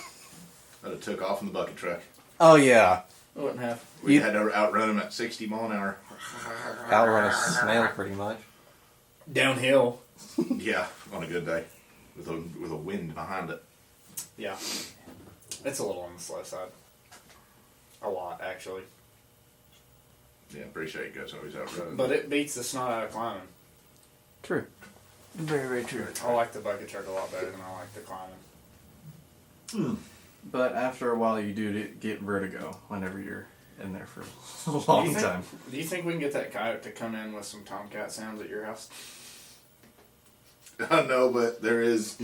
I'd have took off in the bucket truck. Oh yeah. I wouldn't have. We had to outrun him at 60 mile an hour. Outrun a snail, pretty much. Downhill. Yeah, on a good day, with a wind behind it. Yeah. It's a little on the slow side. A lot, actually. Yeah, I'm pretty sure you guys always outrun. But it beats the snot out of climbing. True. Very, very true. I like the bucket truck a lot better than I like the climbing. But after a while, you do get vertigo whenever you're in there for a long time. Do you think we can get that coyote to come in with some tomcat sounds at your house? I know, but there is.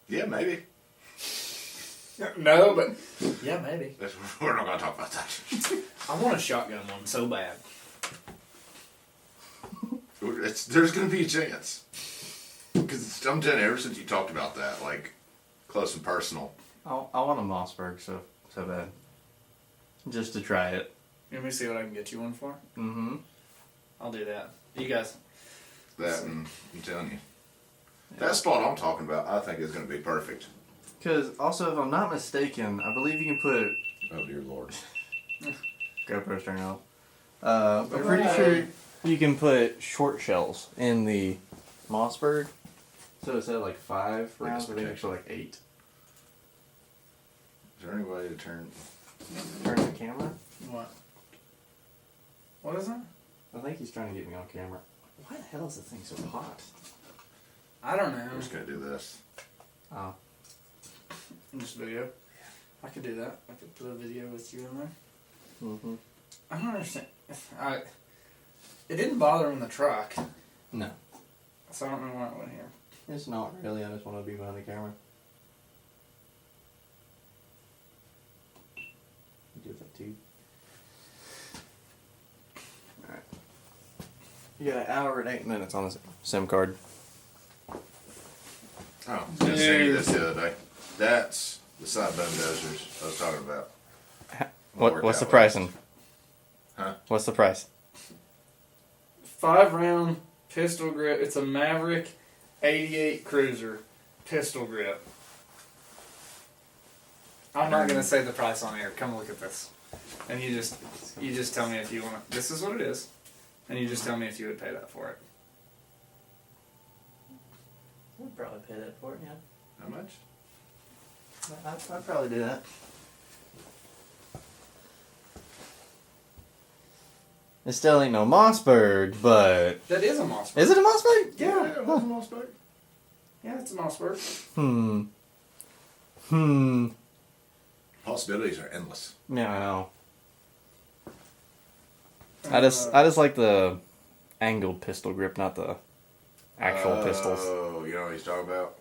Yeah, maybe. No, but yeah, maybe. We're not gonna talk about that. I want a shotgun one so bad. There's gonna be a chance. Because I'm telling you, ever since you talked about that, like close and personal. I want a Mossberg so bad. Just to try it. Let me see what I can get you one for. Mm-hmm. I'll do that. You guys. That and I'm telling you, that spot I'm talking about, I think is gonna be perfect. Because also, if I'm not mistaken, I believe you can put Oh dear Lord. GoPro's turning off. I'm pretty sure you can put short shells in the Mossberg. So instead of like 5 rounds, I think it's like 8. Is there any way to turn the camera? What? What is that? I think he's trying to get me on camera. Why the hell is this thing so hot? I don't know. I'm just gonna do this. Oh. Just video. I could do that. I could put a video with you in there. Mm-hmm. I don't understand. It didn't bother in the truck, No. so I don't know why it went here. It's not really. I just want to be behind the camera. Do that too. Alright. You got 1 hour and 8 minutes on this SIM card. Oh, I was gonna send you this the other day. That's the side bone dozers I was talking about. What's the pricing? Huh? What's the price? 5-round pistol grip. It's a Maverick 88 Cruiser pistol grip. I'm not gonna say the price on air. Come look at this, and you just tell me if you want it. This is what it is, and you just tell me if you would pay that for it. I'd probably pay that for it, yeah. How much? I'd probably do that. It still ain't no Mossberg, but... That is a Mossberg. Is it a Mossberg? Yeah, it was a Mossberg. Yeah, it's a Mossberg. Possibilities are endless. Yeah, I know. I just like the angled pistol grip, not the actual pistols. Oh, you know what he's talking about?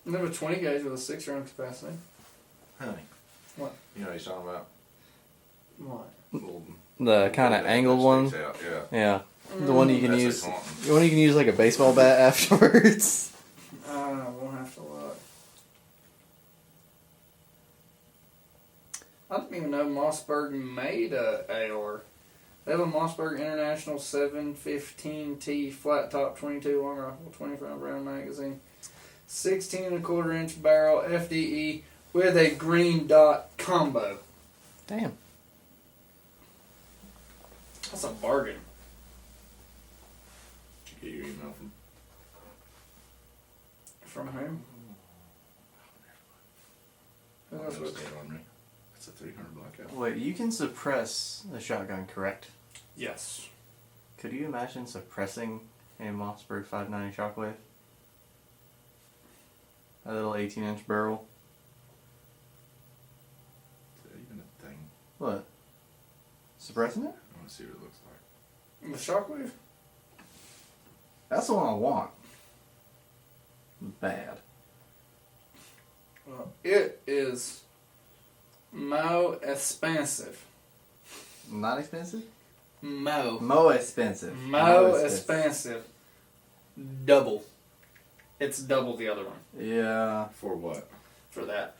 And they have a 20 gauge with a 6-round capacity. Honey. What? You know what he's talking about? What? Little, The kind of angled one. out, yeah. Yeah. The one you can That's use. like The one you can use like a baseball bat afterwards. We'll have to look. I didn't even know Mossberg made a AR. They have a Mossberg International 715T flat top 22 long rifle, 25 round magazine, 16.25-inch barrel, FDE with a green dot combo. Damn. That's a bargain. Did you get your email from? From whom? Who else was it? Armory. It's a 300 blackout. Wait, you can suppress a shotgun, correct? Yes. Could you imagine suppressing a Mossberg 590 Shockwave? A little 18-inch barrel. Is that even a thing? What? Suppressing it? I want to see what it looks like. The Shockwave? That's the one I want. Bad. Well, it is more expensive. Not expensive? More expensive. More expensive. Double. It's double the other one Yeah. For what? for that.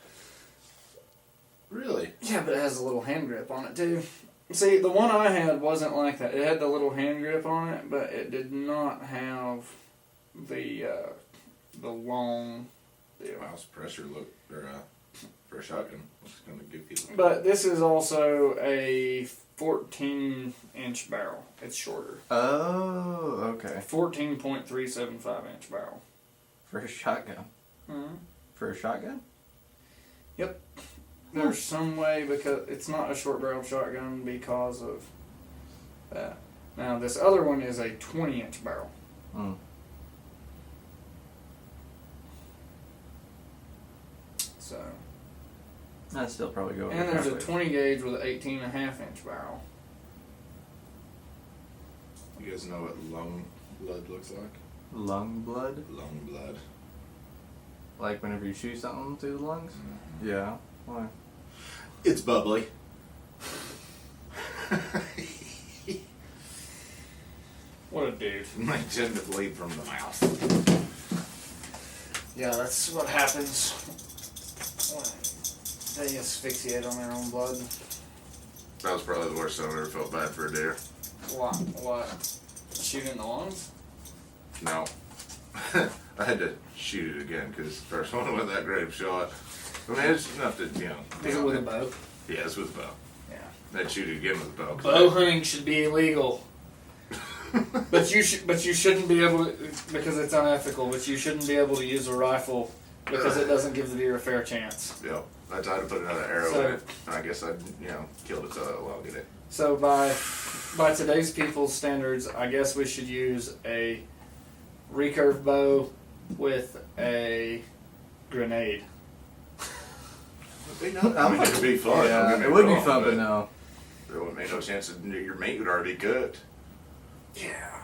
Really? Yeah, but it has a little hand grip on it too. See, the one I had wasn't like that. It had the little hand grip on it, but it did not have the long deal. Mouse pressure look for a shotgun. What's going to give you? But this is also a 14-inch barrel. It's shorter. Oh, okay. 14.375-inch barrel. For a shotgun. Mm-hmm. For a shotgun? Yep. There's some way, because it's not a short barrel shotgun because of that. Now, this other one is a 20-inch barrel. Mm. So, I'd still probably go with and the there's a Shockwave. 20 gauge with an 18.5-inch barrel. You guys know what lung blood looks like? Lung blood? Lung blood. Like whenever you shoot something through the lungs? Mm-hmm. Yeah. Why? It's bubbly. What a dude. They tend to bleed from the mouth. Yeah, that's what happens when they asphyxiate on their own blood. That was probably the worst time I ever felt bad for a deer. What? Shooting in the lungs? No. I had to shoot it again because the first one wasn't that great of a shot. I mean, it's enough to, Is it with a bow? Yeah, it's with a bow. Yeah. They'd shoot again with a bow. Bow hunting should be illegal. But you shouldn't be able to, because it's unethical. But you shouldn't be able to use a rifle because it doesn't give the deer a fair chance. Yep. I tried to put another arrow in it. And I guess I, killed it so I won't get it. So by today's people's standards, I guess we should use a recurve bow with a grenade. It would be fun. Yeah, it would be fun, but no. There wouldn't be no chance that your meat would already be cooked. Yeah.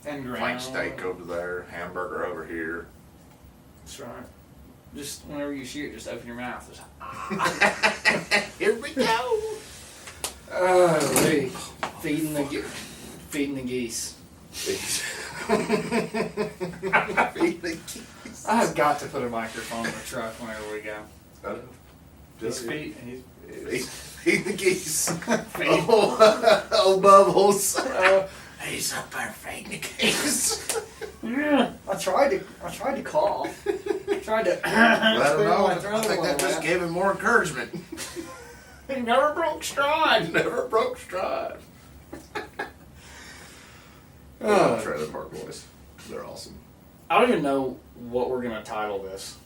And ground. Flank steak over there, hamburger over here. That's right. Just whenever you shoot, just open your mouth. Just, Here we go. Feeding the geese. I've got to put a microphone in the truck whenever we go. Feed the geese. Oh, Bubbles. He's up there feeding the geese. Yeah, I tried to call. Tried to. I don't know. I think that just gave him more encouragement. He never broke stride. Never broke stride. Trailer Park Boys. They're awesome. I don't even know what we're gonna title this.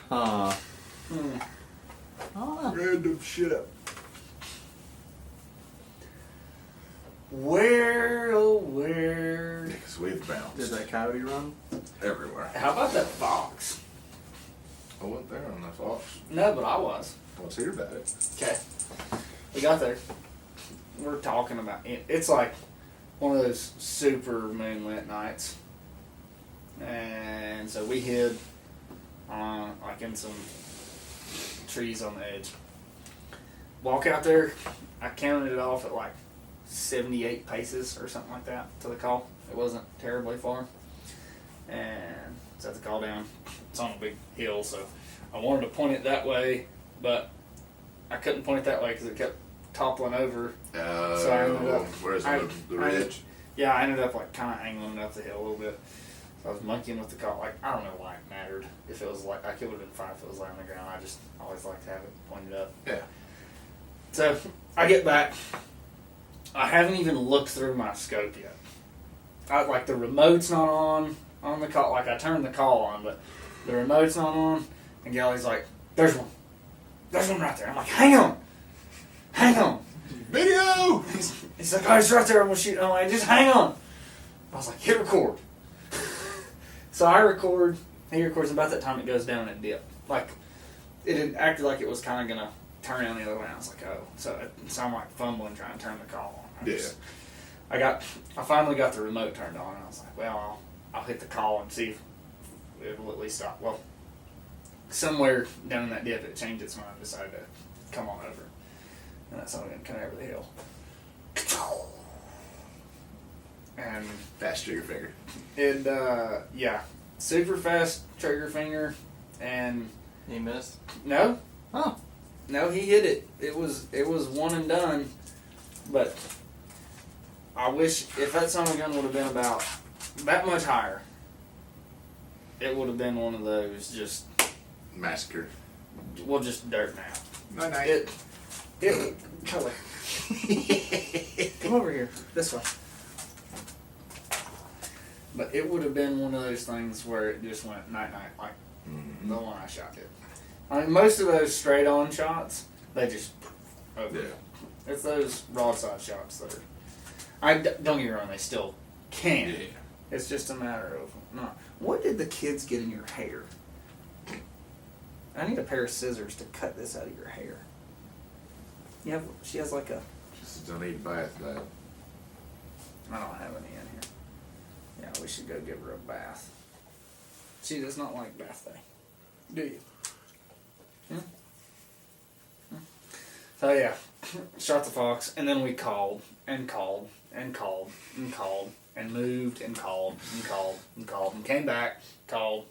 Huh. Random shit. Where, oh where? Because we've bounced. Did that coyote run? Everywhere. How about that fox? I wasn't there on that fox. No, but I was. Let's hear about it. Okay. We got there. We're talking about it. It's like one of those super moonlit nights. And so we hid like in some trees on the edge. Walk out there. I counted it off at like 78 paces or something like that to the call. It wasn't terribly far. And set the call down. It's on a big hill, so I wanted to point it that way, but I couldn't point it that way because it kept toppling over. So I ended up. Where's the ridge? I ended up like kind of angling it up the hill a little bit. So I was monkeying with the call. Like, I don't know why it mattered. If it was like it would have been fine if it was laying on the ground. I just always like to have it pointed up. Yeah. So I get back. I haven't even looked through my scope yet. Like the remote's not on the call. Like I turned the call on, but the remote's not on. And Gally's like, "There's one right there." I'm like, "Hang on." Video. He's like, "Oh, it's right there. I'm gonna shoot." I'm like, "Just hang on." I was like, "Hit record." So I record. He records. About that time, it goes down and dip. Like it had acted like it was kind of gonna turn down the other way. I was like, "Oh." So I'm like fumbling trying to turn the call on. I finally got the remote turned on, and I was like, "Well, I'll hit the call and see if it'll at least stop." Well, somewhere down in that dip, it changed its mind and decided to come on over. And that's how I'm going to come over the hill. And Fast trigger finger. And, super fast trigger finger. And He missed? no. Oh. No, he hit it. It was one and done. But I wish if that son of a gun would have been about that much higher, it would have been one of those just Massacre. well, just dirt now. Night. It color. Come over here. This way. But it would have been one of those things where it just went night like the one I shot did. I mean, most of those straight on shots, they just over. Yeah. It's those broadside shots that are. Don't get me wrong, they still can. Yeah. It's just a matter of not. What did the kids get in your hair? I need a pair of scissors to cut this out of your hair. She has like a. Just don't need bath that. I don't have any in here. Yeah, we should go give her a bath. She does not like bath day. Do you? So yeah, shot the fox, and then we called and called and called and called and moved and called and called and called and came back, called,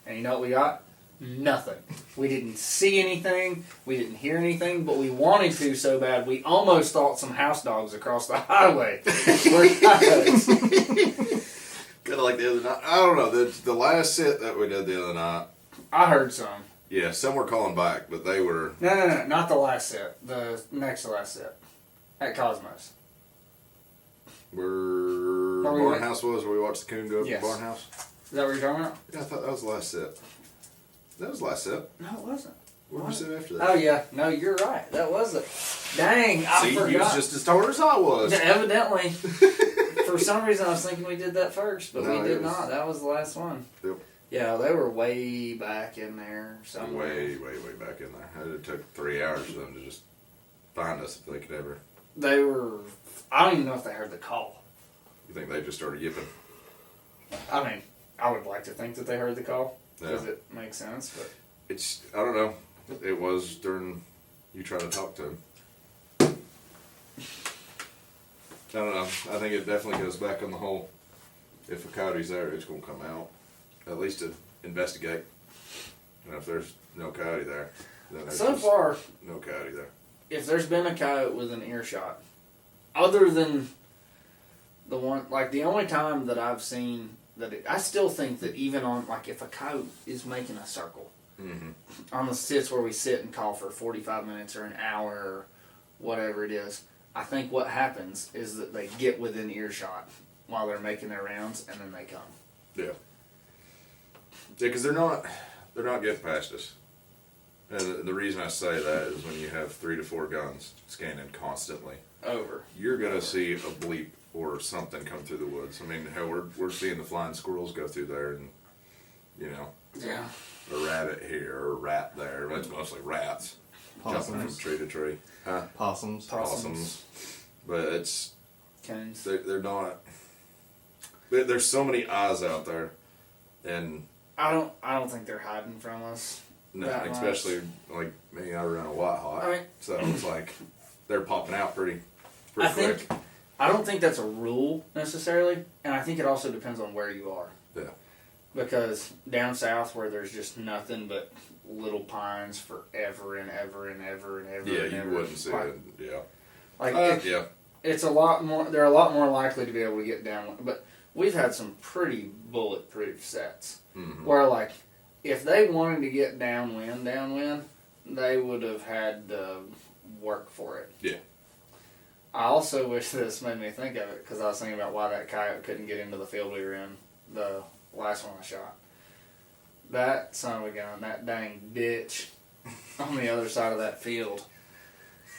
and you know what we got? Nothing. We didn't see anything. We didn't hear anything, but we wanted to so bad. We almost thought some house dogs across the highway were coyotes. Kind of like the other night. I don't know. The last sit that we did the other night. I heard some. Yeah, some were calling back, but they were... No, not the last set. The next to last set. At Cosmos. Where we went? Barnhouse was, where we watched the coon go up Yes. to Barnhouse? Is that what you're talking about? Yeah, I thought that was the last set. That was the last set. No, it wasn't. What was it after that? Oh, yeah. No, you're right. That was it. Dang, I See, forgot. you was just as torn as I was. Yeah, evidently. For some reason, I was thinking we did that first, but No, we did it was- not. That was the last one. Yep. Yeah, they were way back in there somewhere. Way back in there. It took 3 hours for them to just find us if they could ever. They were... I don't even know if they heard the call. You think they just started yipping? I mean, I would like to think that they heard the call. Because Yeah. it makes sense, but... It's, I don't know. It was during you trying to talk to him. I don't know. I think it definitely goes back on the whole, if a coyote's there, it's going to come out. At least to investigate. And if there's no coyote there, then there's So just far, no coyote there. if there's been a coyote within earshot, other than the one, like the only time that I've seen that I still think that even on, like if a coyote is making a circle Mm-hmm. on the sits where we sit and call for 45 minutes or an hour or whatever it is, I think what happens is that they get within earshot while they're making their rounds and then they come. Yeah. Yeah, because they're not getting past us. And the reason I say that is when you have 3 to 4 guns scanning constantly, Over. you're gonna see a bleep or something come through the woods. I mean, hell, we're seeing the flying squirrels go through there, and you know, Yeah. a rabbit here or a rat there. It's mostly rats jumping from Possums. tree to tree. Huh? Possums. Possums. But it's Cones. they're not. There's so many eyes out there, and I don't think they're hiding from us. no, that much. especially like me, I run a white hot, I mean- so it's like they're popping out pretty I quick. think I don't think that's a rule necessarily, and I think it also depends on where you are. Yeah. Because down south where there's just nothing but little pines forever and ever and ever and ever. Yeah, and you ever. wouldn't see like, it. Yeah. Like Yeah. it's a lot more. They're a lot more likely to be able to get down. But we've had some pretty bulletproof sets Mm-hmm. where like if they wanted to get downwind, they would have had to work for it. Yeah. I also wish this made me think of it because I was thinking about why that coyote couldn't get into the field we were in, the last one I shot. That son of a gun, that dang ditch on the other side of that field.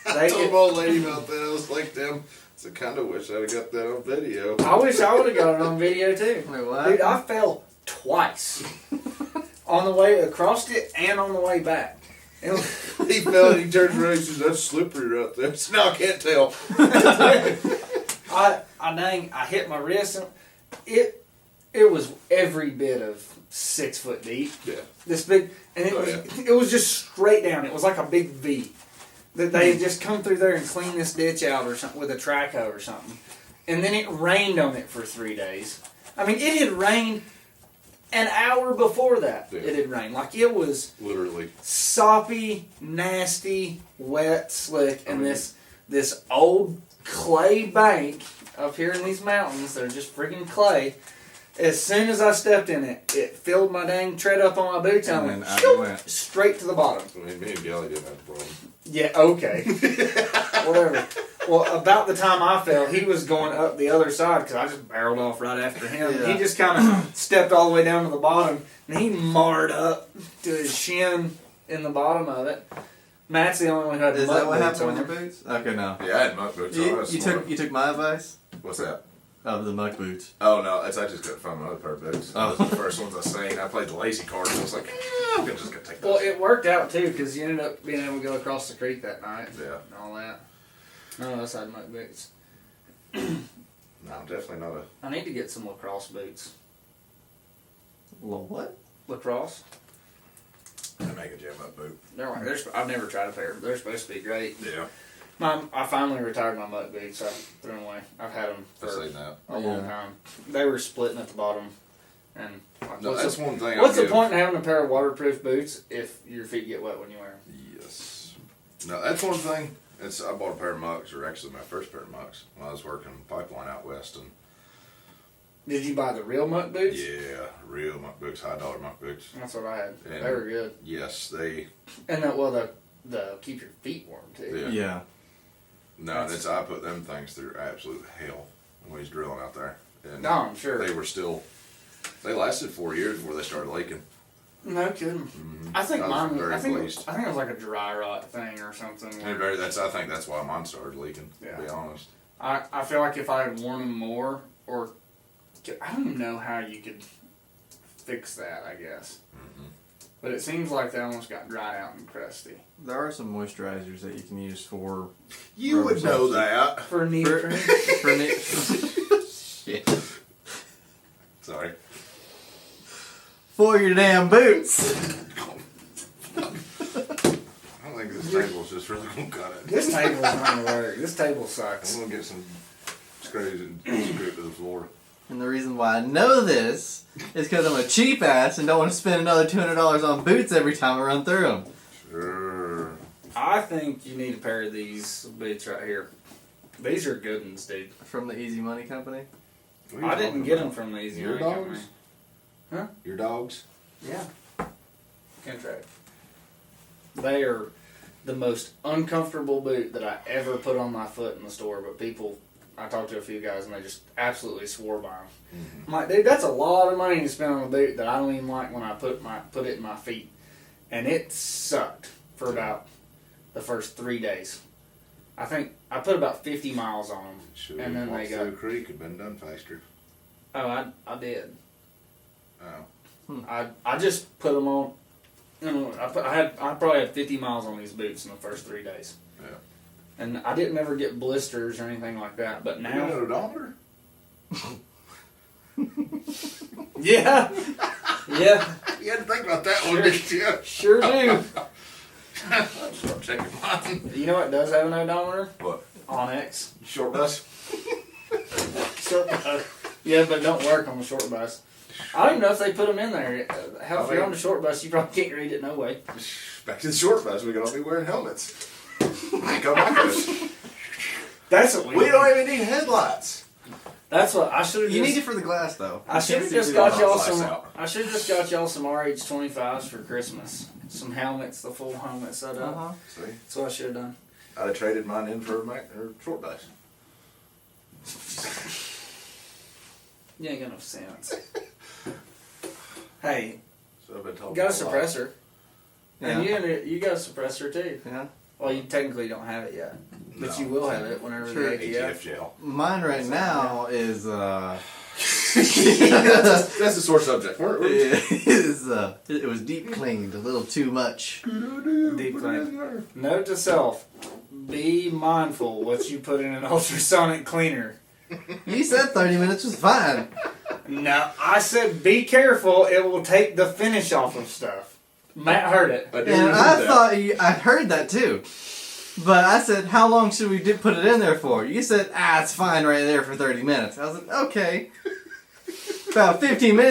I told my old lady about that. I was like, damn, I kind of wish I'd have got that on video. I wish I would have got it on video too. Wait, what? Dude, I fell twice. On the way across it and on the way back. It was, He fell and he turns around and says, that's slippery right there. So now I can't tell. I hit my wrist and it was every bit of 6 foot deep. Yeah. This big, and Oh, it was just straight down. It was like a big V. That they had just come through there and cleaned this ditch out or something with a track hoe or something. And then it rained on it for 3 days. I mean, it had rained an hour before that. Yeah. It had rained. Like it was Literally. soppy, nasty, wet, slick, and I mean- this old clay bank up here in these mountains. They're just freaking clay. As soon as I stepped in it, it filled my dang tread up on my boots and I And went, then out you went. straight to the bottom. I mean, me and Gally didn't have a problem. Yeah, okay. Whatever. Well, about the time I fell, he was going up the other side because I just barreled off right after him. Yeah. He just kind of stepped all the way down to the bottom and he marred up to his shin in the bottom of it. Matt's the only one who had Is muck that what boots happened on. with your boots? Okay, no. Yeah, I had muck boots on. I was You smart. took my advice What's that? of the muck boots. Oh, no, I just couldn't find my other pair of boots. Oh. Those were the first ones I seen. I played the lazy card and I was like, I'm just going to take Well, those. it worked out too because you ended up being able to go across the creek that night Yeah. and all that. None of us had muck boots. No, I'm definitely not a... I need to get some lacrosse boots. Well, what? Lacrosse? I make a jam up boot. I've never tried a pair. They're supposed to be great. Yeah. I finally retired my muck boots. I threw them away. I've had them I've for seen that. a long Yeah. time. They were splitting at the bottom. And like, No, that's one thing what's I'll the give. point in having a pair of waterproof boots if your feet get wet when you wear them? Yes. No, that's one thing. I bought a pair of mucks, or actually my first pair of mucks, when I was working pipeline out west, and Did you buy the real muck boots? Yeah, real muck boots, high dollar muck boots. That's what I had. And they were good. Yes, they. And the keep your feet warm too. Yeah. No, I put them things through absolute hell when we was drilling out there. And No, I'm sure. They lasted 4 years before they started leaking. No kidding. Mm-hmm. I think mine. Very I think pleased. it was like a dry rot thing or something. And I think that's why mine started leaking. Yeah. To be honest. I feel like if I had worn them more, or I don't even know how you could fix that. I guess. Mm-hmm. But it seems like they almost got dried out and crusty. There are some moisturizers that you can use for. You would know that. For neoprene. Shit. Sorry. For your damn boots. I don't think this table's just really gonna cut it. This table's not gonna work. This table I'm sucks. gonna get some screws and screw it to the floor. And the reason why I know this is because I'm a cheap ass and don't want to spend another $200 on boots every time I run through them. Sure. I think you need a pair of these boots right here. These are good ones, dude. From the Easy Money Company. What are you I didn't talking get about? them from the Easy Your Money dogs? Company. Huh? Your dogs? Yeah. Contract. They are the most uncomfortable boot that I ever put on my foot in the store, but I talked to a few guys and they just absolutely swore by them. Mm-hmm. I'm like, dude, that's a lot of money to spend on a boot that I don't even like when I put it in my feet. And it sucked for about the first 3 days. I think I put about 50 miles on them. Should And then walked they through got- the creek and been done faster. Oh, I did. Oh. I just put them on. I probably had 50 miles on these boots in the first 3 days. Yeah. And I didn't ever get blisters or anything like that. But You now, got an odometer? yeah, yeah, You had to think about that one, Sure. didn't you? sure do. I'll start checking mine. You know what does have an odometer? What? Onyx. Short bus? Short bus. Yeah, but don't work on the short bus. I don't even know if they put them in there. Hell, if you're on the short bus, you probably can't read it no way. Back to the short bus, we can all be wearing helmets. Come back to us. That's what We don't even need headlights. That's what I should have. You need it for the glass though. I should have You just can't got see y'all lights some. out. I should have just got y'all some RH25s for Christmas. Some helmets, the full helmet set up. Uh-huh. See? That's what I should have done. I'd have traded mine in for a short bus. You ain't got no sense. Hey, So I've been talking got a lot. suppressor, and Yeah. you got a suppressor too. Yeah. Well, you technically don't have it yet, but No. you will have it whenever Sure. the ATF ATF. jail. Mine right now is That's a sore subject. it was deep cleaned a little too much. Deep clean. Note to self: be mindful what you put in an ultrasonic cleaner. You said 30 minutes was fine. No, I said be careful. It will take the finish off of stuff. Matt heard it. And I thought I heard that too. But I said, how long should we put it in there for? You said, it's fine right there for 30 minutes. I was like, okay. About 15 minutes.